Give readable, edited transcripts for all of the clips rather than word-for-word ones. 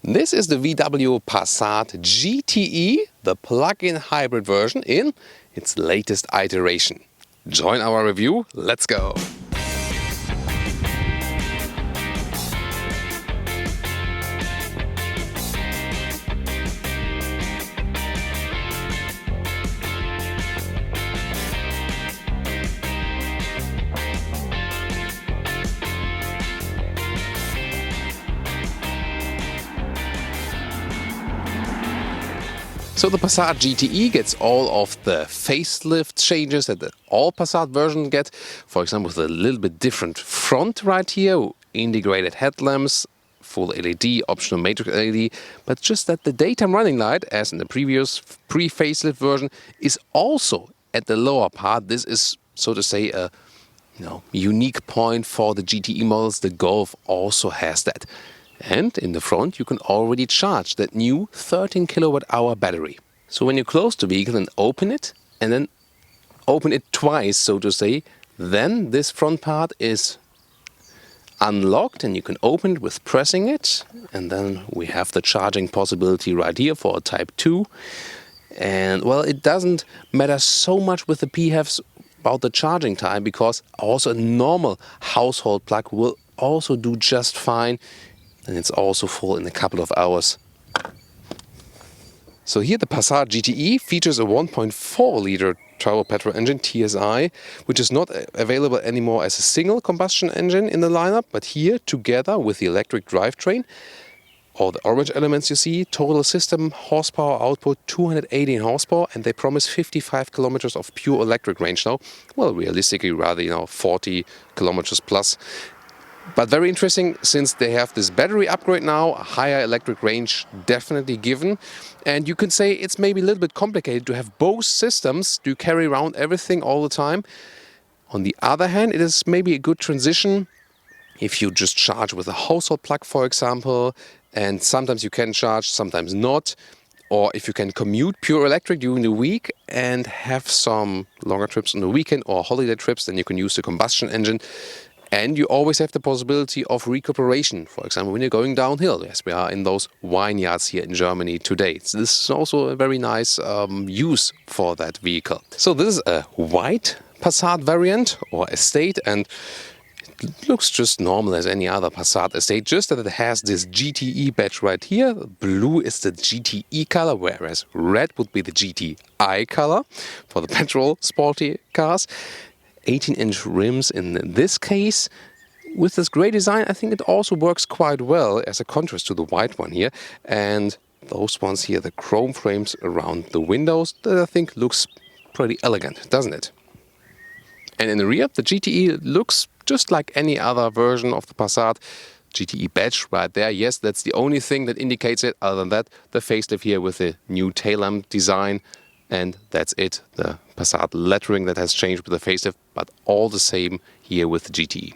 This is the VW Passat GTE, the plug-in hybrid version in its latest iteration. Join our review, let's go! So the Passat GTE gets all of the facelift changes that all Passat versions get. For example, with a little bit different front right here, integrated headlamps, full LED, optional matrix LED, but just that the daytime running light, as in the previous pre-facelift version, is also at the lower part. This is, so to say, a unique point for the GTE models. The Golf also has that. And in the front you can already charge that new 13 kWh battery. So when you close the vehicle and open it, and then open it twice, so to say, then this front part is unlocked and you can open it with pressing it. And then we have the charging possibility right here for a Type 2. And well, it doesn't matter so much with the PHEVs about the charging time, because also a normal household plug will also do just fine. And it's also full in a couple of hours. So here the Passat GTE features a 1.4-liter turbo petrol engine TSI, which is not available anymore as a single combustion engine in the lineup, but here together with the electric drivetrain. All the orange elements you see, total system horsepower output 218 horsepower, and they promise 55 kilometers of pure electric range now. Well, realistically rather 40 kilometers plus. But very interesting, since they have this battery upgrade now, a higher electric range definitely given. And you can say it's maybe a little bit complicated to have both systems to carry around everything all the time. On the other hand, it is maybe a good transition if you just charge with a household plug, for example, and sometimes you can charge, sometimes not. Or if you can commute pure electric during the week and have some longer trips on the weekend or holiday trips, then you can use the combustion engine. And you always have the possibility of recuperation, for example, when you're going downhill, as we are in those vineyards here in Germany today. So this is also a very nice use for that vehicle. So this is a white Passat variant or Estate, and it looks just normal as any other Passat Estate, just that it has this GTE badge right here. Blue is the GTE color, whereas red would be the GTI color for the petrol sporty cars. 18-inch rims in this case. With this grey design, I think it also works quite well as a contrast to the white one here. And those ones here, the chrome frames around the windows, that I think looks pretty elegant, doesn't it? And in the rear, the GTE looks just like any other version of the Passat. GTE badge right there. Yes, that's the only thing that indicates it. Other than that, the facelift here with the new tail lamp design. And that's it, the Passat lettering that has changed with the facelift, but all the same here with the GTE.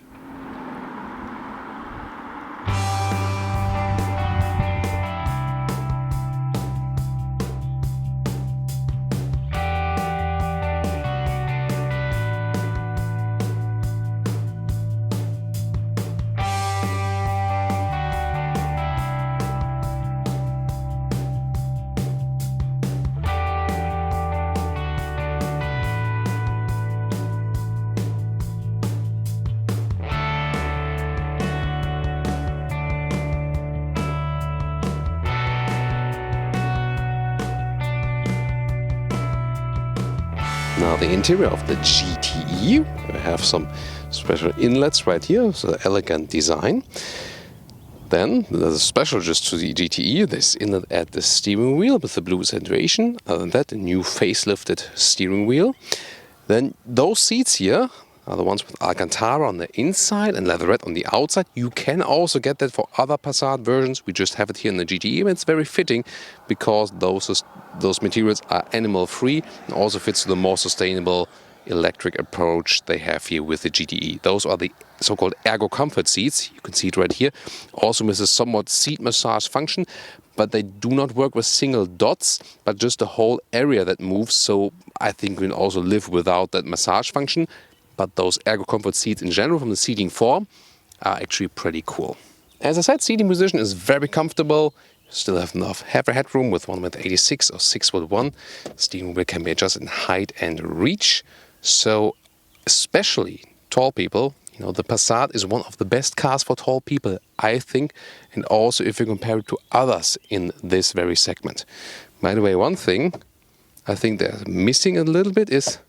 Now the interior of the GTE, we have some special inlets right here, so elegant design. Then there's a special just to the GTE, this inlet at the steering wheel with the blue accentuation. Other than that, a new facelifted steering wheel. Then those seats here are the ones with Alcantara on the inside and leatherette on the outside. You can also get that for other Passat versions. We just have it here in the GTE, and it's very fitting because those materials are animal-free and also fits to the more sustainable electric approach they have here with the GTE. Those are the so-called ergo comfort seats. You can see it right here. Also with a somewhat seat massage function, but they do not work with single dots, but just the whole area that moves. So I think we can also live without that massage function. But those ergo comfort seats in general from the seating form are actually pretty cool. As I said, seating position is very comfortable. You still have enough headroom with 1.86 or 6'1". Steering wheel can be adjusted in height and reach. So especially tall people, you know, the Passat is one of the best cars for tall people, I think, and also if you compare it to others in this very segment. By the way, one thing I think they're missing a little bit is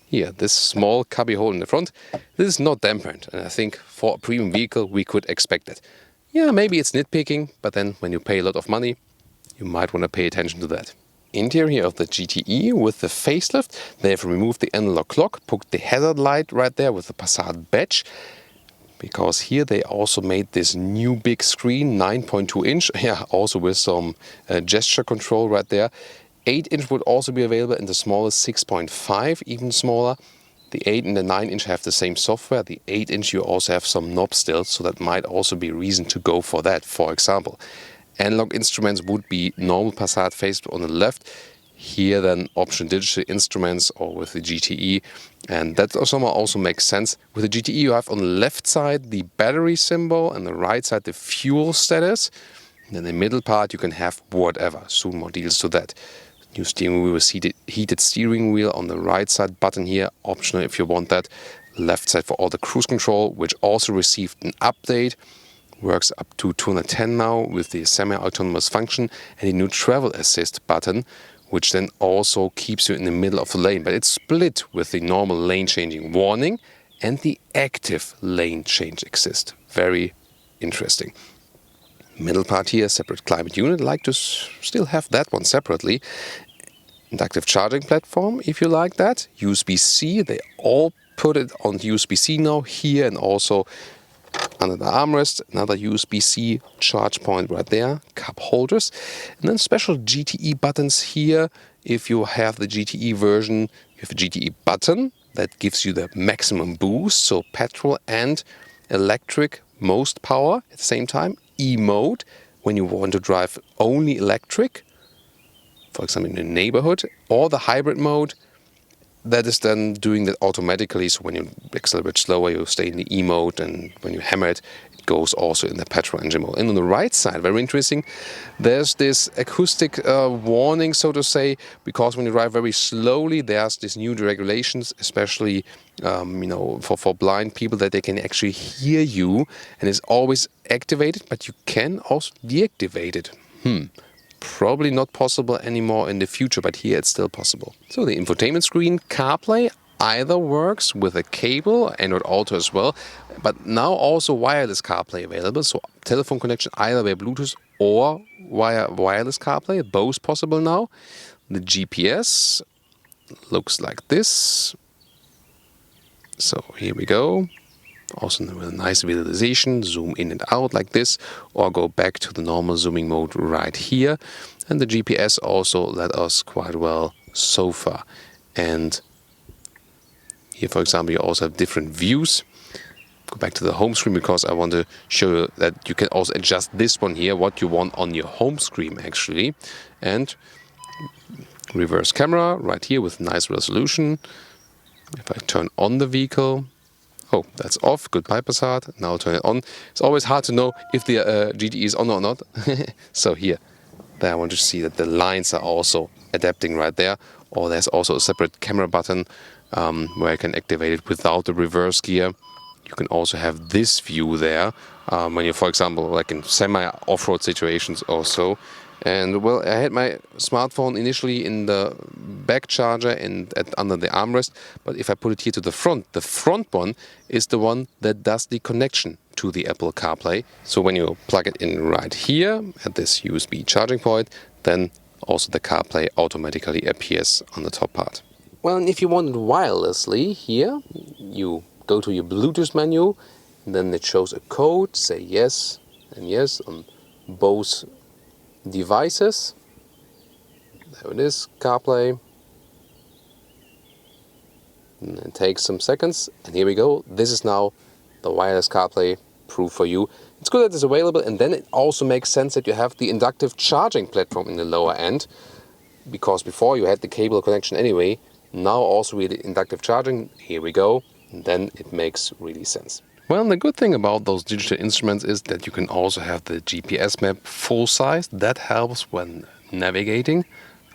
here, this small cubby hole in the front. This is not dampened, and I think for a premium vehicle we could expect that. Yeah, maybe it's nitpicking, but then when you pay a lot of money, you might want to pay attention to that. Interior of the GTE with the facelift, they have removed the analog clock, put the hazard light right there with the Passat badge, because here they also made this new big screen, 9.2 inch, yeah, also with some gesture control right there. 8 inch would also be available, and the smallest 6.5, even smaller. The 8 and the 9 inch have the same software. The 8 inch you also have some knobs still, so that might also be a reason to go for that. For example, analog instruments would be normal Passat faced on the left. Here then option digital instruments or with the GTE, and that also makes sense. With the GTE you have on the left side the battery symbol and the right side the fuel status. And in the middle part you can have whatever, soon more deals to that. New steering wheel with heated steering wheel on the right side button here, optional if you want that. Left side for all the cruise control, which also received an update. Works up to 210 now with the semi-autonomous function, and a new travel assist button, which then also keeps you in the middle of the lane. But it's split with the normal lane changing warning and the active lane change assist. Very interesting. Middle part here, separate climate unit. Like to still have that one separately. Inductive charging platform, if you like that. USB-C, they all put it on USB-C now here, and also under the armrest, another USB-C charge point right there, cup holders. And then special GTE buttons here. If you have the GTE version, you have a GTE button that gives you the maximum boost, so petrol and electric most power at the same time. E-mode, when you want to drive only electric, for example in a neighborhood, or the hybrid mode, that is then doing that automatically. So when you accelerate slower, you stay in the E mode, and when you hammer it, it goes also in the petrol engine mode. And on the right side, very interesting, there's this acoustic warning, so to say, because when you drive very slowly, there's these new regulations, especially for blind people, that they can actually hear you, and it's always activated, but you can also deactivate it. Probably not possible anymore in the future, but here it's still possible. So the infotainment screen, CarPlay, either works with a cable, Android Auto as well, but now also wireless CarPlay available, so telephone connection either via Bluetooth or via wireless CarPlay, both possible now. The GPS looks like this. So here we go. Also with a nice visualization, zoom in and out like this, or go back to the normal zooming mode right here. And the GPS also led us quite well so far. And here, for example, you also have different views. Go back to the home screen, because I want to show you that you can also adjust this one here, what you want on your home screen actually. And reverse camera right here with nice resolution. If I turn on the vehicle, oh, that's off. Goodbye, Passat. Now turn it on. It's always hard to know if the GTE is on or not. So here, there I want to see that the lines are also adapting right there. Or there's also a separate camera button where I can activate it without the reverse gear. You can also have this view there when you're, for example, like in semi-off-road situations or so. And well, I had my smartphone initially in the back charger and under the armrest, but if I put it here to the front one is the one that does the connection to the Apple CarPlay. So when you plug it in right here at this USB charging point, then also the CarPlay automatically appears on the top part. Well, and if you want it wirelessly, here you go to your Bluetooth menu, and then it shows a code, say yes and yes on both devices. There it is, CarPlay. And it takes some seconds, and here we go. This is now the wireless CarPlay proof for you. It's good that it's available, and then it also makes sense that you have the inductive charging platform in the lower end, because before you had the cable connection anyway. Now also with the inductive charging, here we go, and then it makes really sense. Well, the good thing about those digital instruments is that you can also have the GPS map full size. That helps when navigating.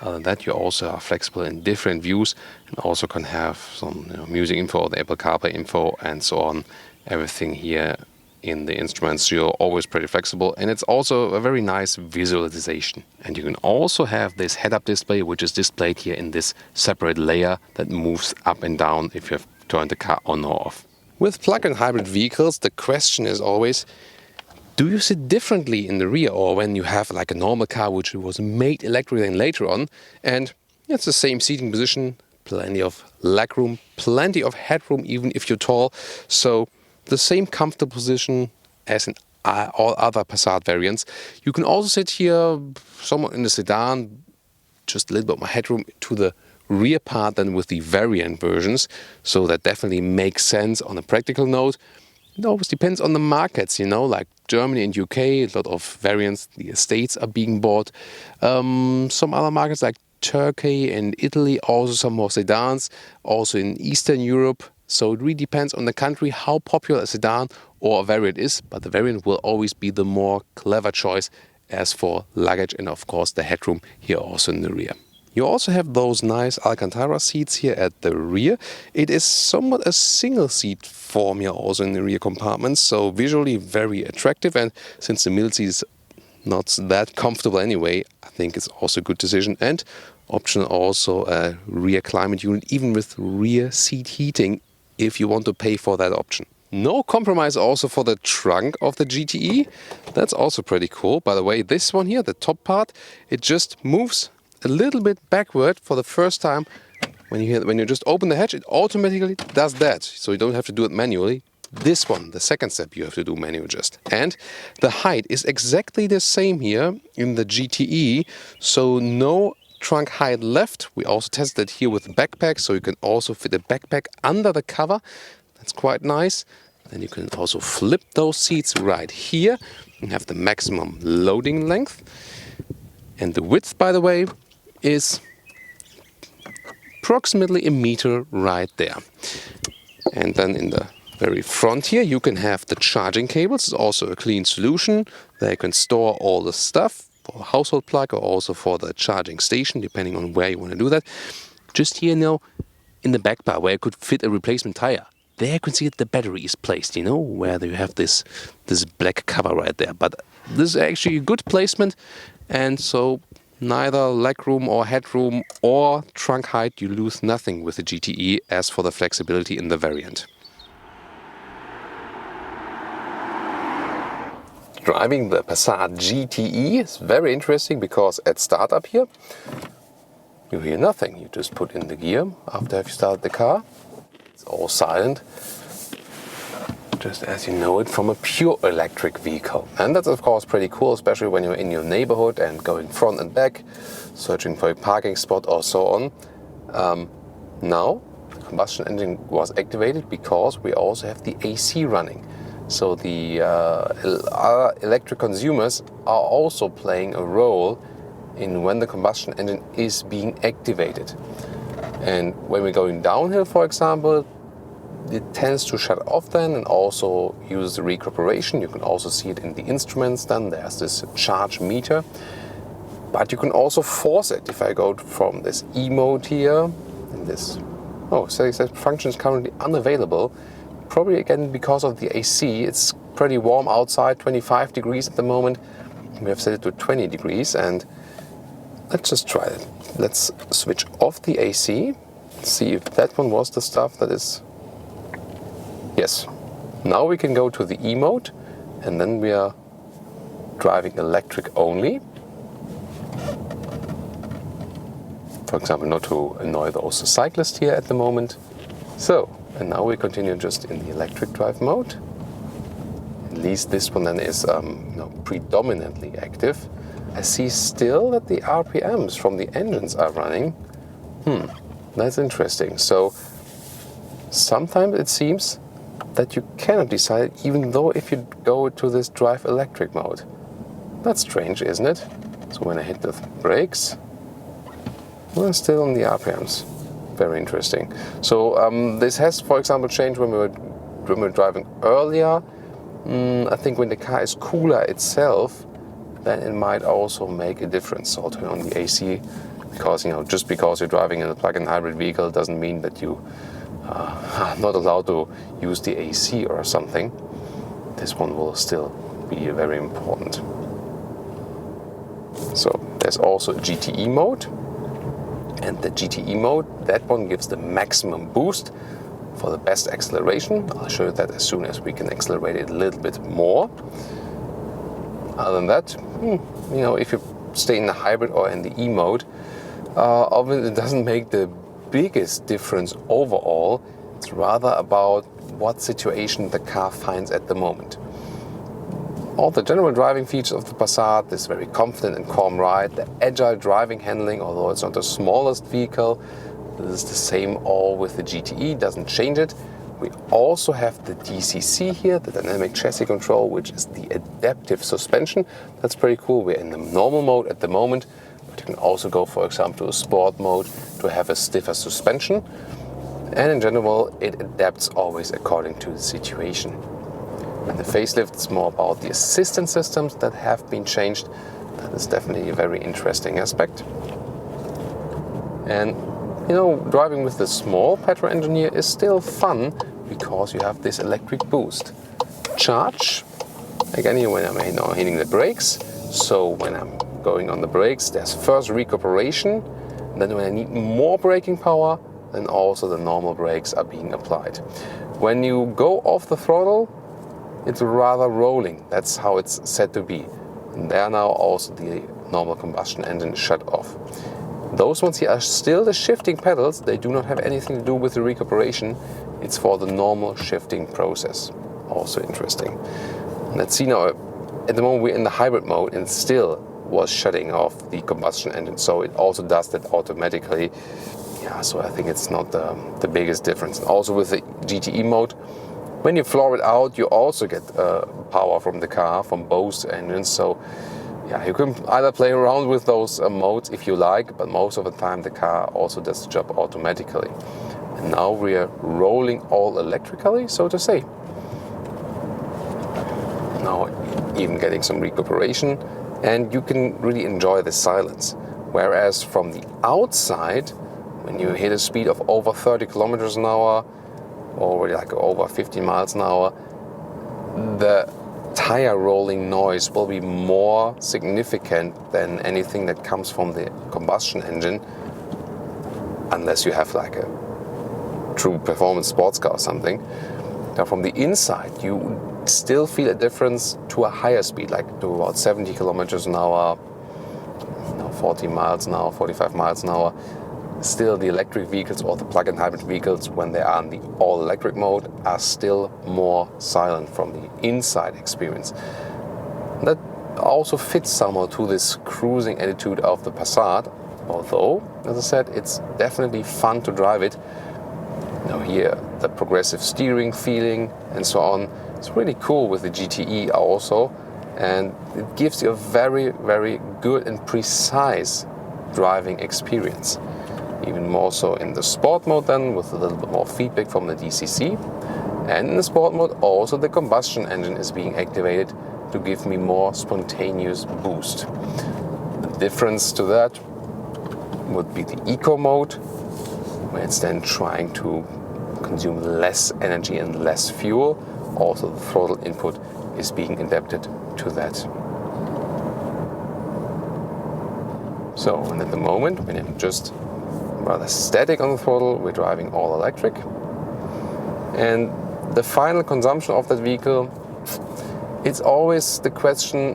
Other than that, you also are flexible in different views and also can have some music info, the Apple CarPlay info, and so on. Everything here in the instruments, you're always pretty flexible, and it's also a very nice visualization. And you can also have this head-up display, which is displayed here in this separate layer that moves up and down if you have turned the car on or off. With plug-in hybrid vehicles, the question is always, do you sit differently in the rear, or when you have like a normal car which was made electric and later on, and it's the same seating position, plenty of legroom, plenty of headroom even if you're tall, so the same comfortable position as in all other Passat variants. You can also sit here somewhat in the sedan, just a little bit more headroom to the rear part than with the variant versions, so that definitely makes sense on a practical note. It always depends on the markets, like Germany and UK, a lot of variants, the estates are being bought. Some other markets like Turkey and Italy, also some more sedans, also in Eastern Europe. So it really depends on the country how popular a sedan or a variant is, but the variant will always be the more clever choice as for luggage and of course the headroom here also in the rear. You also have those nice Alcantara seats here at the rear. It is somewhat a single seat form here also in the rear compartments, so visually very attractive, and since the middle seat is not that comfortable anyway, I think it's also a good decision. And optional also a rear climate unit, even with rear seat heating, if you want to pay for that option. No compromise also for the trunk of the GTE. That's also pretty cool. By the way, this one here, the top part, it just moves a little bit backward for the first time. When you just open the hatch, it automatically does that. So you don't have to do it manually. This one, the second step, you have to do manual adjust. And the height is exactly the same here in the GTE. So no trunk height left. We also tested it here with the backpack, so you can also fit a backpack under the cover. That's quite nice. Then you can also flip those seats right here and have the maximum loading length. And the width, by the way, is approximately a meter right there. And then in the very front here, you can have the charging cables. It's also a clean solution. There you can store all the stuff for a household plug or also for the charging station, depending on where you want to do that. Just here now, in the back bar, where you could fit a replacement tire, there you can see that the battery is placed, where you have this black cover right there. But this is actually a good placement, and so neither legroom or headroom or trunk height, you lose nothing with the GTE as for the flexibility in the variant. Driving the Passat GTE is very interesting because at startup here, you hear nothing. You just put in the gear after you started the car. It's all silent, just as you know it from a pure electric vehicle. And that's of course pretty cool, especially when you're in your neighborhood and going front and back, searching for a parking spot or so on. Now, the combustion engine was activated because we also have the AC running. So the other electric consumers are also playing a role in when the combustion engine is being activated. And when we're going downhill, for example, it tends to shut off then and also use the recuperation. You can also see it in the instruments then. There's this charge meter. But you can also force it. If I go from this E mode here, and this, says that function is currently unavailable. Probably again because of the AC. It's pretty warm outside, 25 degrees at the moment. We have set it to 20 degrees, and let's just try it. Let's switch off the AC, see if that one was the stuff that is... Yes. Now we can go to the E mode, and then we are driving electric only. For example, not to annoy those cyclists here at the moment. So, and now we continue just in the electric drive mode. At least this one then is predominantly active. I see still that the RPMs from the engines are running. That's interesting. So sometimes it seems that you cannot decide, even though if you go to this drive electric mode. That's strange, isn't it? So when I hit the brakes, we're still on the RPMs. Very interesting. So this has, for example, changed when we were remote driving earlier. I think when the car is cooler itself, then it might also make a difference. So turn on the AC, because just because you're driving in a plug-in hybrid vehicle doesn't mean that you are not allowed to use the AC or something. This one will still be very important. So there's also a GTE mode, and the GTE mode, that one gives the maximum boost for the best acceleration. I'll show you that as soon as we can accelerate it a little bit more. Other than that, if you stay in the hybrid or in the E mode, obviously it doesn't make the biggest difference overall. It's rather about what situation the car finds at the moment. All the general driving features of the Passat, this very confident and calm ride, the agile driving handling, although it's not the smallest vehicle, this is the same all with the GTE, doesn't change it. We also have the DCC here, the dynamic chassis control, which is the adaptive suspension. That's pretty cool. We're in the normal mode at the moment, but you can also go, for example, to a sport mode to have a stiffer suspension. And in general, it adapts always according to the situation. And the facelift is more about the assistance systems that have been changed. That is definitely a very interesting aspect. And driving with the small petrol engine here is still fun because you have this electric boost. Charge, again here when I'm hitting the brakes. So when I'm going on the brakes, there's first recuperation. Then when I need more braking power, then also the normal brakes are being applied. When you go off the throttle, it's rather rolling. That's how it's said to be. And there now also the normal combustion engine shut off. Those ones here are still the shifting pedals. They do not have anything to do with the recuperation. It's for the normal shifting process. Also interesting. Let's see now, at the moment we're in the hybrid mode and still was shutting off the combustion engine. So it also does that automatically. Yeah, so I think it's not the biggest difference. And also with the GTE mode, when you floor it out, you also get power from the car, from both engines. So yeah, you can either play around with those modes if you like, but most of the time the car also does the job automatically. And now we are rolling all electrically, so to say. Now even getting some recuperation, and you can really enjoy the silence. Whereas from the outside, when you hit a speed of over 30 kilometers an hour, or like over 15 miles an hour, the tire rolling noise will be more significant than anything that comes from the combustion engine, unless you have like a true performance sports car or something. Now from the inside, you still feel a difference to a higher speed, like to about 70 kilometers an hour, 40 miles an hour, 45 miles an hour. Still, the electric vehicles or the plug-in hybrid vehicles, when they are in the all-electric mode, are still more silent from the inside experience. That also fits somehow to this cruising attitude of the Passat, although, as I said, it's definitely fun to drive it. Now here, the progressive steering feeling and so on, it's really cool with the GTE also, and it gives you a very, very good and precise driving experience. Even more so in the sport mode then, with a little bit more feedback from the DCC. And in the sport mode also the combustion engine is being activated to give me more spontaneous boost. The difference to that would be the eco mode, where it's then trying to consume less energy and less fuel. Also the throttle input is being adapted to that. So, and at the moment when I'm just rather static on the throttle, we're driving all electric. And the final consumption of that vehicle, it's always the question,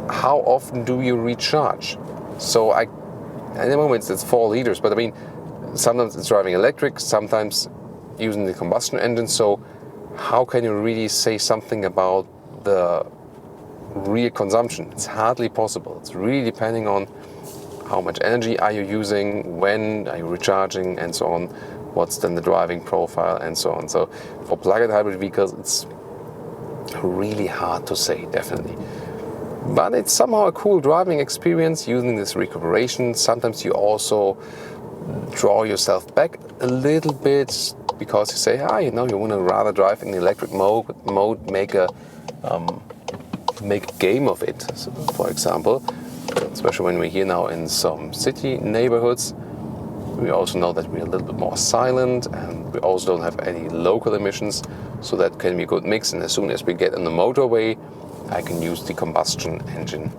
how often do you recharge? So at the moment it's 4 liters, but I mean, sometimes it's driving electric, sometimes using the combustion engine. So how can you really say something about the real consumption? It's hardly possible. It's really depending on how much energy are you using, when are you recharging, and so on. What's then the driving profile, and so on. So for plug-in hybrid vehicles, it's really hard to say, definitely. But it's somehow a cool driving experience using this recuperation. Sometimes you also draw yourself back a little bit because you say, you want to rather drive in the electric mode, make a game of it, so, for example, especially when we're here now in some city neighborhoods. We also know that we're a little bit more silent, and we also don't have any local emissions, so that can be a good mix. And as soon as we get on the motorway, I can use the combustion engine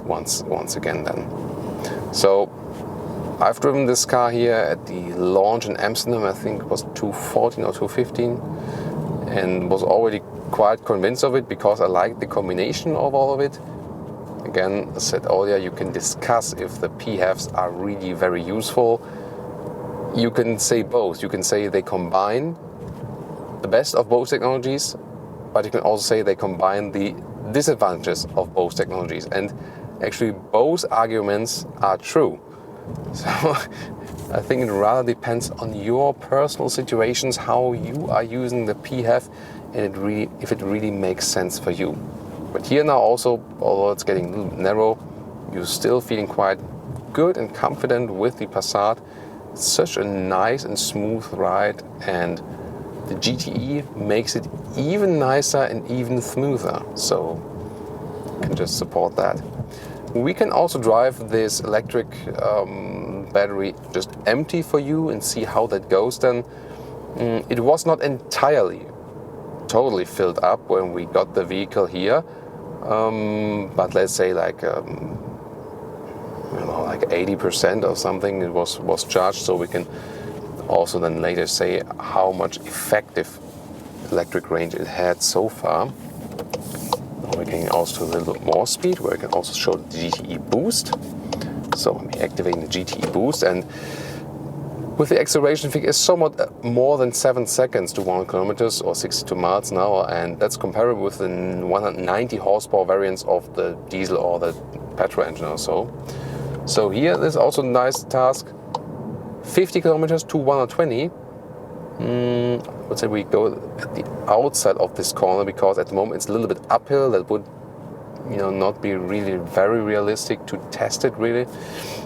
once again then. So I've driven this car here at the launch in Amsterdam, I think it was 2014 or 2015, and was already quite convinced of it because I like the combination of all of it. Again, I said earlier, you can discuss if the PHEVs are really very useful. You can say both. You can say they combine the best of both technologies, but you can also say they combine the disadvantages of both technologies. And actually, both arguments are true. So I think it rather depends on your personal situations, how you are using the PHEV, and if it really makes sense for you. But here now also, although it's getting a little narrow, you're still feeling quite good and confident with the Passat. It's such a nice and smooth ride, and the GTE makes it even nicer and even smoother. So I can just support that. We can also drive this electric battery just empty for you and see how that goes then. It was not entirely totally filled up when we got the vehicle here, but let's say like 80% or something it was charged, so we can also then later say how much effective electric range it had so far. Now we're getting also a little bit more speed, where I can also show the GTE boost. So I'm activating the GTE boost, and with the acceleration figure is somewhat more than 7 seconds to 100 kilometers or 62 miles an hour, and that's comparable with the 190 horsepower variants of the diesel or the petrol engine or so. So here there's also a nice task, 50 kilometers to 120. I would say we go at the outside of this corner, because at the moment it's a little bit uphill. That would not be really very realistic to test it really.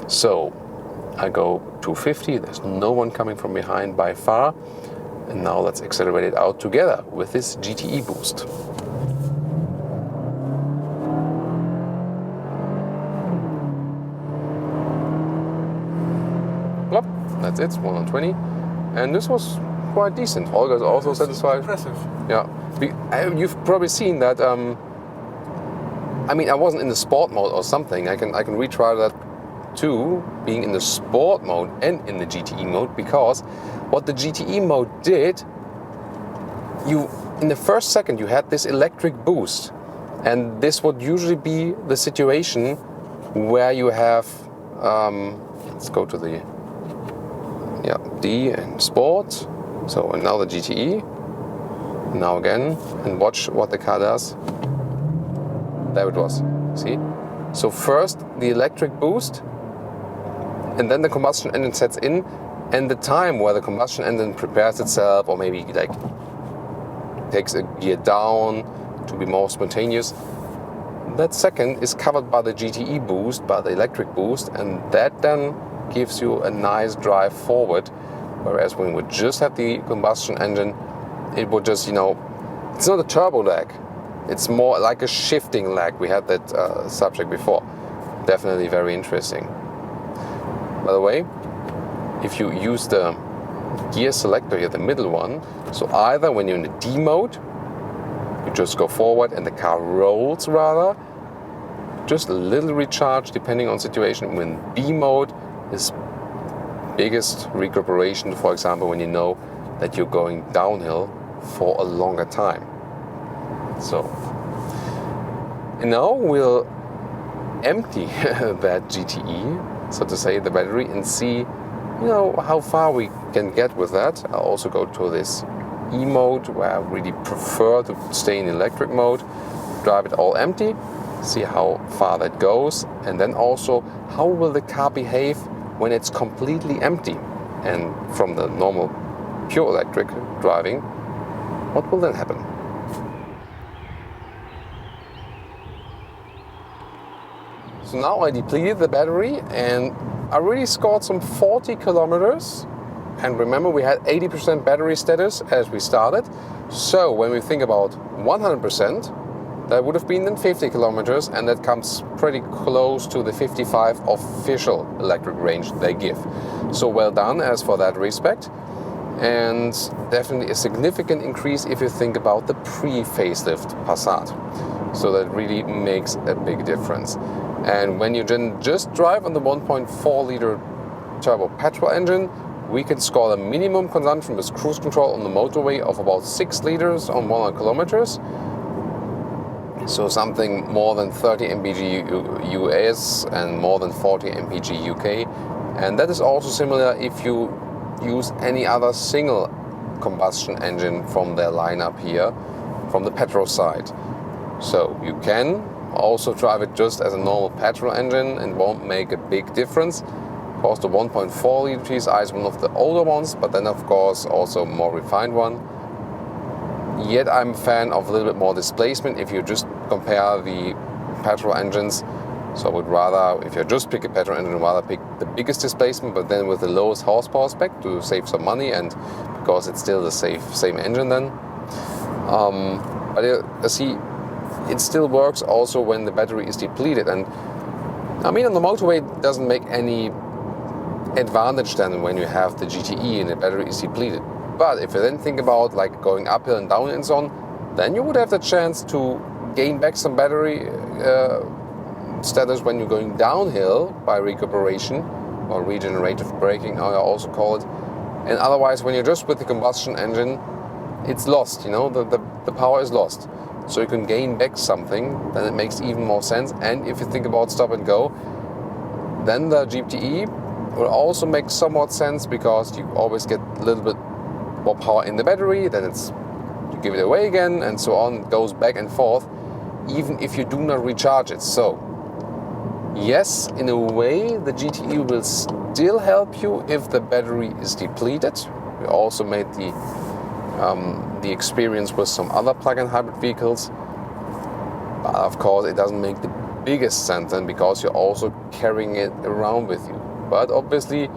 So I go 250, there's no one coming from behind by far. And now let's accelerate it out together with this GTE boost. Plop, that's it, 120. And this was quite decent. Olga's also satisfied. Impressive. Yeah, you've probably seen that. I wasn't in the sport mode or something. I can retry that too, being in the sport mode and in the GTE mode, because what the GTE mode did, in the first second you had this electric boost, and this would usually be the situation where you have let's go to the D and sport. So and now the GTE, now again, and watch what the car does. There it was, see? So first the electric boost, and then the combustion engine sets in, and the time where the combustion engine prepares itself, or maybe like takes a gear down to be more spontaneous, that second is covered by the GTE boost, by the electric boost, and that then gives you a nice drive forward. Whereas when we just have the combustion engine, it would just, it's not a turbo lag. It's more like a shifting lag. We had that subject before. Definitely very interesting. By the way, if you use the gear selector here, the middle one, so either when you're in the D mode, you just go forward and the car rolls rather, just a little recharge depending on situation. When B mode is biggest recuperation, for example, when you know that you're going downhill for a longer time. So, and now we'll empty that GTE, so to say, the battery, and see, how far we can get with that. I'll also go to this E mode, where I really prefer to stay in electric mode, drive it all empty, see how far that goes, and then also how will the car behave when it's completely empty. And from the normal pure electric driving, what will then happen? So now I depleted the battery, and I really scored some 40 kilometers And remember, we had 80% battery status as we started. So when we think about 100%, that would have been then 50 kilometers, and that comes pretty close to the 55 official electric range they give. So well done as for that respect. And definitely a significant increase if you think about the pre-facelift Passat. So that really makes a big difference. And when you then just drive on the 1.4 liter turbo petrol engine, we can score a minimum consumption with cruise control on the motorway of about 6 liters on 100 kilometers. So something more than 30 mpg US and more than 40 mpg UK. And that is also similar if you use any other single combustion engine from their lineup here, from the petrol side. So you can also drive it just as a normal petrol engine and won't make a big difference. Of course, the 1.4 liter TSI is one of the older ones, but then of course also a more refined one. Yet I'm a fan of a little bit more displacement if you just compare the petrol engines. So I would rather, if you just pick a petrol engine, rather pick the biggest displacement, but then with the lowest horsepower spec to save some money, and because it's still the same engine then. But you see, it still works also when the battery is depleted. And I mean, on the motorway it doesn't make any advantage then when you have the GTE and the battery is depleted. But if you then think about like going uphill and down and so on, then you would have the chance to gain back some battery status when you're going downhill by recuperation or regenerative braking, how I also call it. And otherwise, when you're just with the combustion engine, it's lost, you know, the power is lost. So you can gain back something, then it makes even more sense. And if you think about stop and go, then the GTE will also make somewhat sense, because you always get a little bit more power in the battery, then it's you give it away again, and so on. It goes back and forth, even if you do not recharge it. So yes, in a way, the GTE will still help you if the battery is depleted. We also made the experience with some other plug-in hybrid vehicles. But of course, it doesn't make the biggest sense then, because you're also carrying it around with you. But obviously,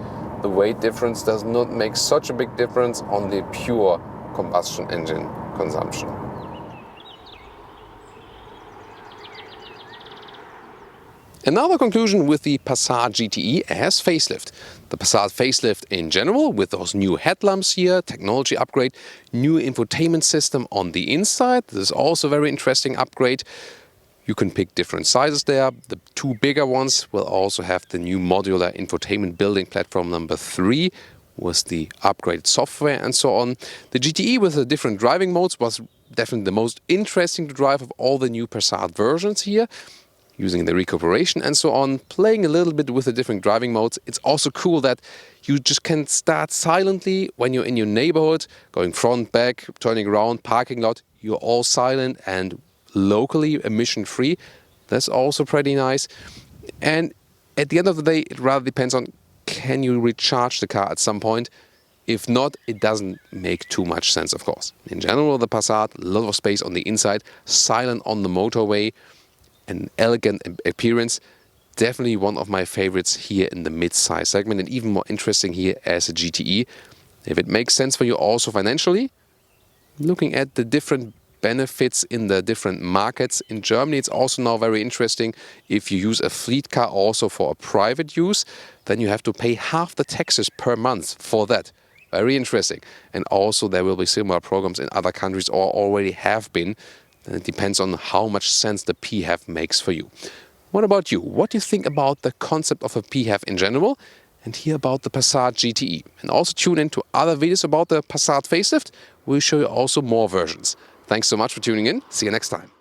the weight difference does not make such a big difference on the pure combustion engine consumption. Another conclusion with the Passat GTE as facelift. The Passat facelift in general, with those new headlamps here, technology upgrade, new infotainment system on the inside. This is also a very interesting upgrade. You can pick different sizes there. The two bigger ones will also have the new modular infotainment building platform number 3 with the upgraded software and so on. The GTE with the different driving modes was definitely the most interesting to drive of all the new Passat versions here, using the recuperation and so on, playing a little bit with the different driving modes. It's also cool that you just can start silently when you're in your neighborhood, going front, back, turning around, parking lot. You're all silent and locally emission-free. That's also pretty nice. And at the end of the day, it rather depends on, can you recharge the car at some point? If not, it doesn't make too much sense, of course. In general, the Passat, a lot of space on the inside, silent on the motorway, an elegant appearance. Definitely one of my favorites here in the mid-size segment, and even more interesting here as a GTE. If it makes sense for you also financially, looking at the different benefits in the different markets. In Germany, it's also now very interesting. If you use a fleet car also for a private use, then you have to pay half the taxes per month for that. Very interesting. And also there will be similar programs in other countries, or already have been. And it depends on how much sense the PHEV makes for you. What about you? What do you think about the concept of a PHEV in general? And hear about the Passat GTE. And also tune in to other videos about the Passat facelift. We'll show you also more versions. Thanks so much for tuning in. See you next time.